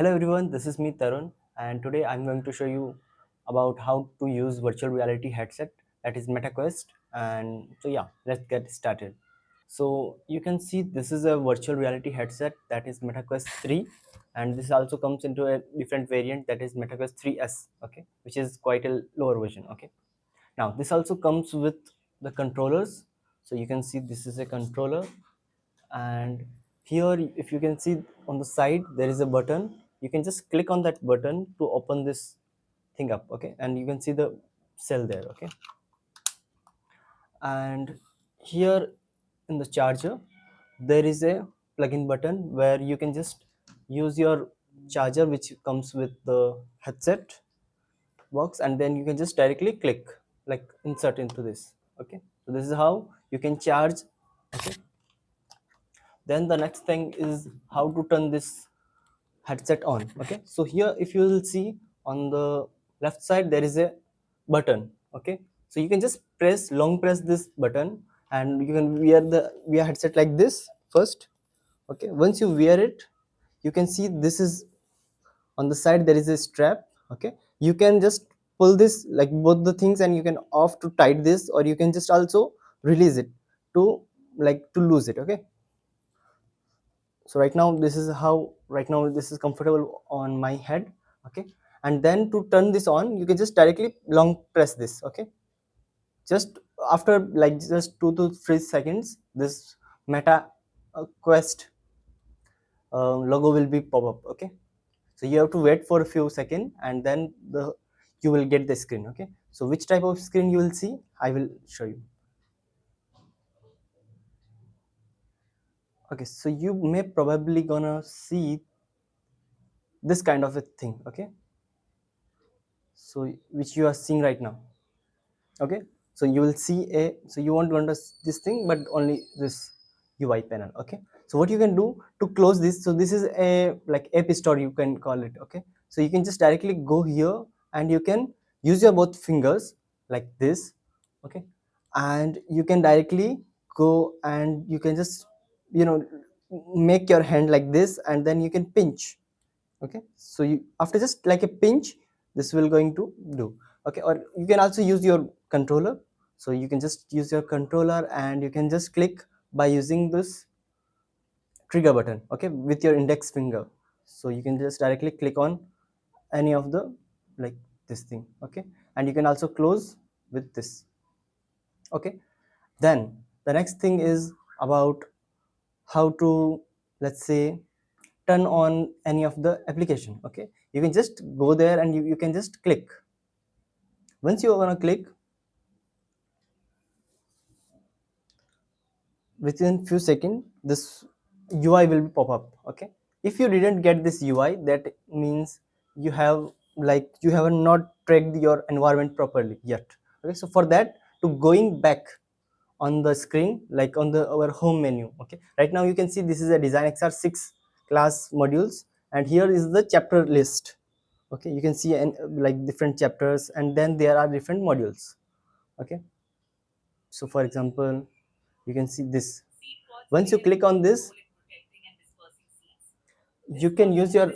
Hello everyone, this is me Tarun, and today I'm going to show you about how to use virtual reality headset, that is MetaQuest. And so yeah, let's get started. So you can see this is a virtual reality headset, that is MetaQuest 3, and this also comes into a different variant, that is MetaQuest 3S, okay, which is quite a lower version. Okay, now this also comes with the controllers. So you can see this is a controller, and here if you can see on the side there is a button. You can just click on that button to open this thing up. Okay, and you can see the cell there. Okay, and here in the charger there is a plug-in button where you can just use your charger which comes with the headset box, and then you can just directly click, like insert into this. Okay, so this is how you can charge. Okay, then the next thing is how to turn this headset on. Okay, so here if you will see on the left side there is a button. Okay, so you can just long press this button, and you can wear the headset like this first. Okay, once you wear it, you can see this is on the side there is a strap. Okay, you can just pull this like both the things, and you can off to tight this, or you can just also release it to to lose it. Okay, so right now this is how right now this is comfortable on my head. Okay, and then to turn this on you can just directly long press this. Okay, just after like just 2 to 3 seconds this meta quest logo will be pop up. Okay, so you have to wait for a few seconds, and then you will get the screen. Okay, so which type of screen you will see, I will show you. Okay, so you may probably gonna see this kind of a thing. Okay, so which you are seeing right now. Okay, so you will see a, so you won't want this thing but only this UI panel. Okay, so what you can do to close this, so this is a like app store you can call it. Okay, so you can just directly go here, and you can use your both fingers like this. Okay, and you can directly go, and you can just you know make your hand like this, and then you can pinch. Okay, so you after just like a pinch this will going to do. Okay, or you can also use your controller. So you can just use your controller, and you can just click by using this trigger button. Okay, with your index finger, so you can just directly click on any of the like this thing. Okay, and you can also close with this. Okay, then the next thing is about how to, let's say, turn on any of the application. Okay, you can just go there, and you can just click. Once you are gonna click, within few seconds this UI will pop up. Okay, if you didn't get this UI, that means you have you have not tracked your environment properly yet. Okay, so for that, to going back on the screen, like on the our home menu. Okay, right now you can see this is a DesignXR 6 class modules, and here is the chapter list. Okay, you can see like different chapters, and then there are different modules. Okay, so for example, you can see this. Once you click on this, you can use your,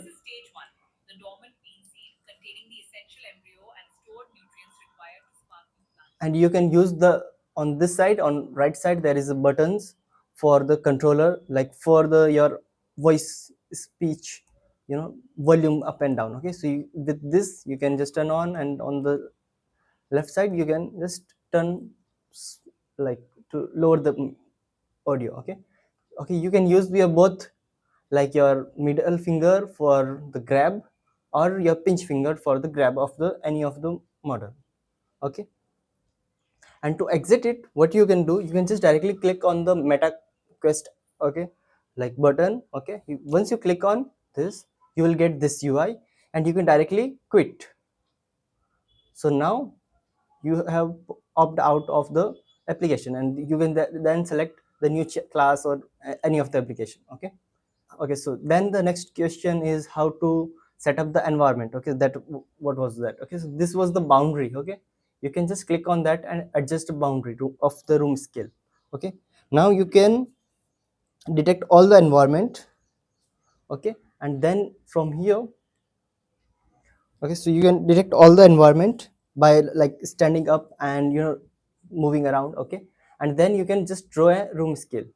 and you can use the, on this side, on right side there is a buttons for the controller, like for the your voice speech, volume up and down. Okay, so with this you can just turn on, and on the left side you can just turn like to lower the audio. Okay, okay, you can use your both, like your middle finger for the grab, or your pinch finger for the grab of the any of the model. Okay, and to exit it, what you can do, you can just directly click on the meta quest. Okay, like button. Okay, once you click on this, you will get this UI, and you can directly quit. So now you have opt out of the application, and you can then select the new class or any of the application. Okay, okay, so then the next question is how to set up the environment. Okay, what was that? Okay, so this was the boundary. Okay, you can just click on that and adjust the boundary of the room scale. Okay, now you can detect all the environment. Okay, and then from here Okay, so you can detect all the environment by like standing up and moving around. Okay, and then you can just draw a room scale.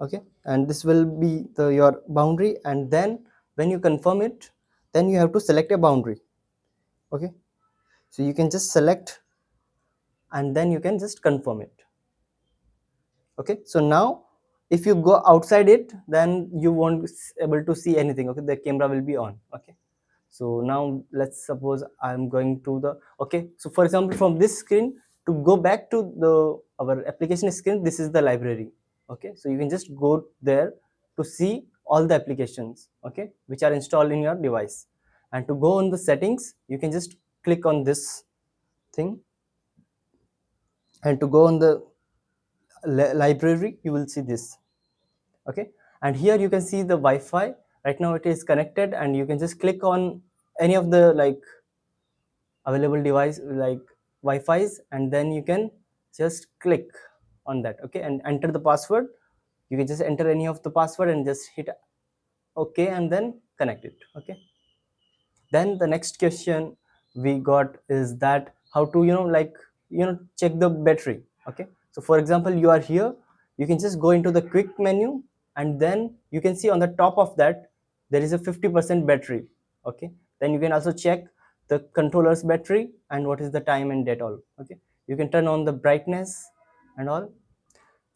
Okay, and this will be your boundary, and then when you confirm it, then you have to select a boundary. Okay, so you can just select and then you can just confirm it. Okay, so now if you go outside it, then you won't be able to see anything. Okay, the camera will be on. Okay, so now let's suppose I'm going to the, okay, so for example, from this screen to go back to the our application screen, this is the library. Okay, so you can just go there to see all the applications, okay, which are installed in your device. And to go on the settings, you can just click on this thing, and to go on the library, you will see this. Okay, and here you can see the Wi-Fi. Right now it is connected, and you can just click on any of the like available device like Wi-Fi's, and then you can just click on that. Okay, and enter the password. You can just enter any of the password and just hit okay, and then connect it. Okay, then the next question we got is that how to check the battery. Okay, so for example, you are here, you can just go into the quick menu, and then you can see on the top of that there is a 50% battery. Okay, then you can also check the controller's battery and what is the time and date all. Okay, you can turn on the brightness and all.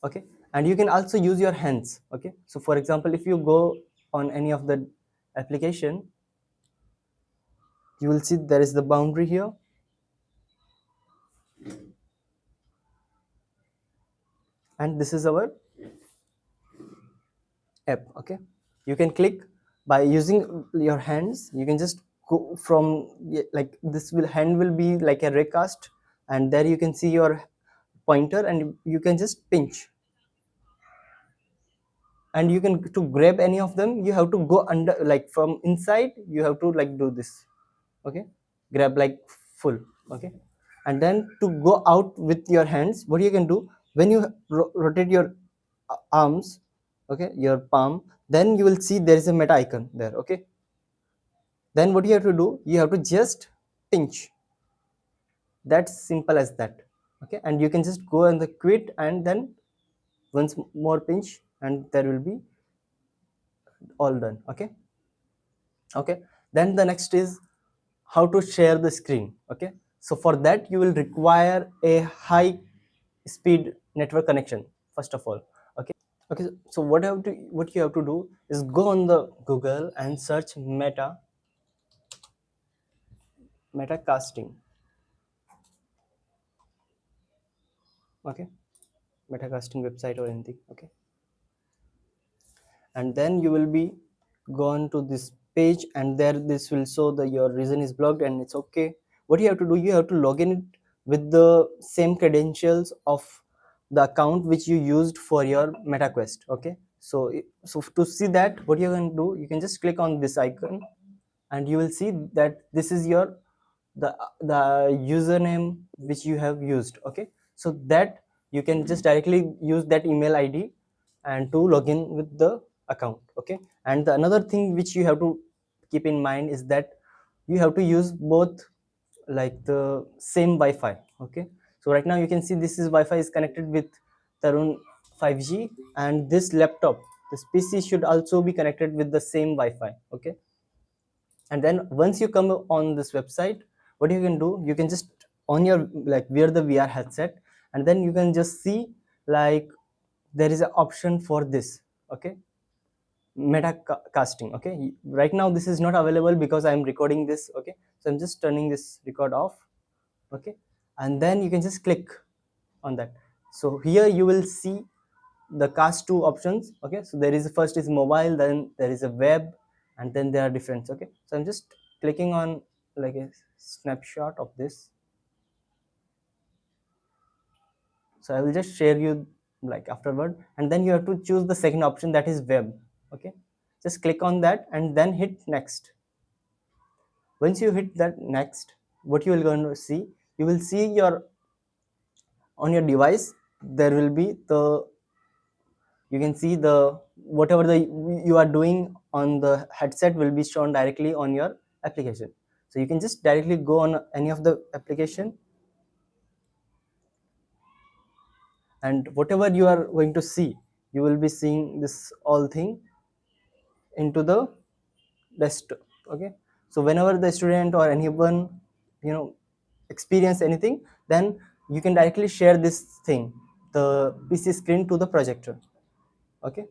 Okay, and you can also use your hands. Okay, so for example, if you go on any of the application, you will see there is the boundary here, and this is our app. Okay, you can click by using your hands. You can just go from, like this will hand will be like a raycast, and there you can see your pointer, and you can just pinch, and you can to grab any of them, you have to go under, like from inside you have to like do this. Okay, grab like full. Okay, and then to go out with your hands, what you can do, when you rotate your arms, okay, your palm, then you will see there is a meta icon there. Okay, then what you have to do, you have to just pinch. That's simple as that. Okay, and you can just go and the quit, and then once more pinch, and there will be all done. Okay, okay, then the next is how to share the screen. Okay, so for that you will require a high speed network connection first of all. Okay, okay, so what you have to do is go on the Google and search meta casting. Okay, meta casting website or anything. Okay, and then you will be gone to this page, and there this will show that your region is blocked, and it's okay. What you have to do, you have to log in it with the same credentials of the account which you used for your MetaQuest. Okay, so so to see that, what you can do, you can just click on this icon, and you will see that this is your the username which you have used. Okay, so that you can just directly use that email ID and to log in with the account. Okay, and the another thing which you have to keep in mind is that you have to use both like the same Wi-Fi. Okay, so right now you can see this is Wi-Fi is connected with Tarun 5G, and this laptop, this PC should also be connected with the same Wi-Fi. Okay, and then once you come on this website, what you can do, you can just on your like wear the VR headset, and then you can just see like there is an option for this. Okay, meta casting. Okay, right now this is not available because I'm recording this. Okay, so I'm just turning this record off. Okay, and then you can just click on that. So here you will see the cast two options. Okay, so there is first is mobile, then there is a web, and then there are different. Okay, so I'm just clicking on like a snapshot of this. So I will just share you like afterward, and then you have to choose the second option, that is web. Okay, just click on that and then hit next. Once you hit that next, what you will going to see, you will see your on your device, there will be the, you can see the whatever the you are doing on the headset will be shown directly on your application. So you can just directly go on any of the application, and whatever you are going to see, you will be seeing this all thing into the desktop. Okay, so whenever the student or anyone, experience anything, then you can directly share this thing, the PC screen, to the projector. Okay,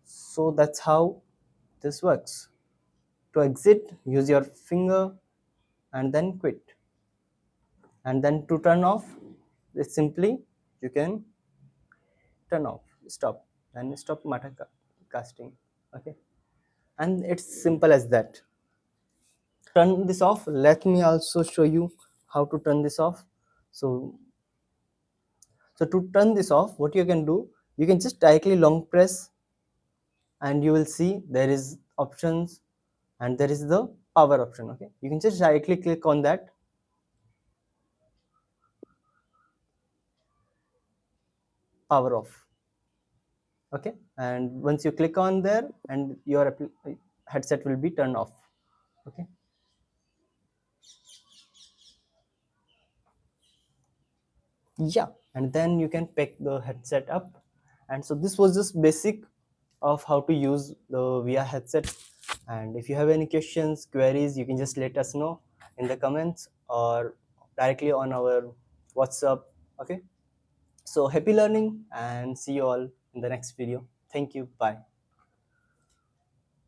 so that's how this works. To exit, use your finger and then quit. And then to turn off, it's simply, you can turn off, stop, and stop casting. Okay, and it's simple as that. Turn this off. Let me also show you how to turn this off. So, to turn this off, what you can do, you can just directly long press, and you will see there is options, and there is the power option. Okay, you can just directly click on that, power off. Okay, and once you click on there, and your headset will be turned off. Okay, yeah, and then you can pick the headset up. And so this was just basic of how to use the VR headset. And if you have any questions, queries, you can just let us know in the comments or directly on our WhatsApp. Okay, so happy learning, and see you all in the next video. Thank you, bye.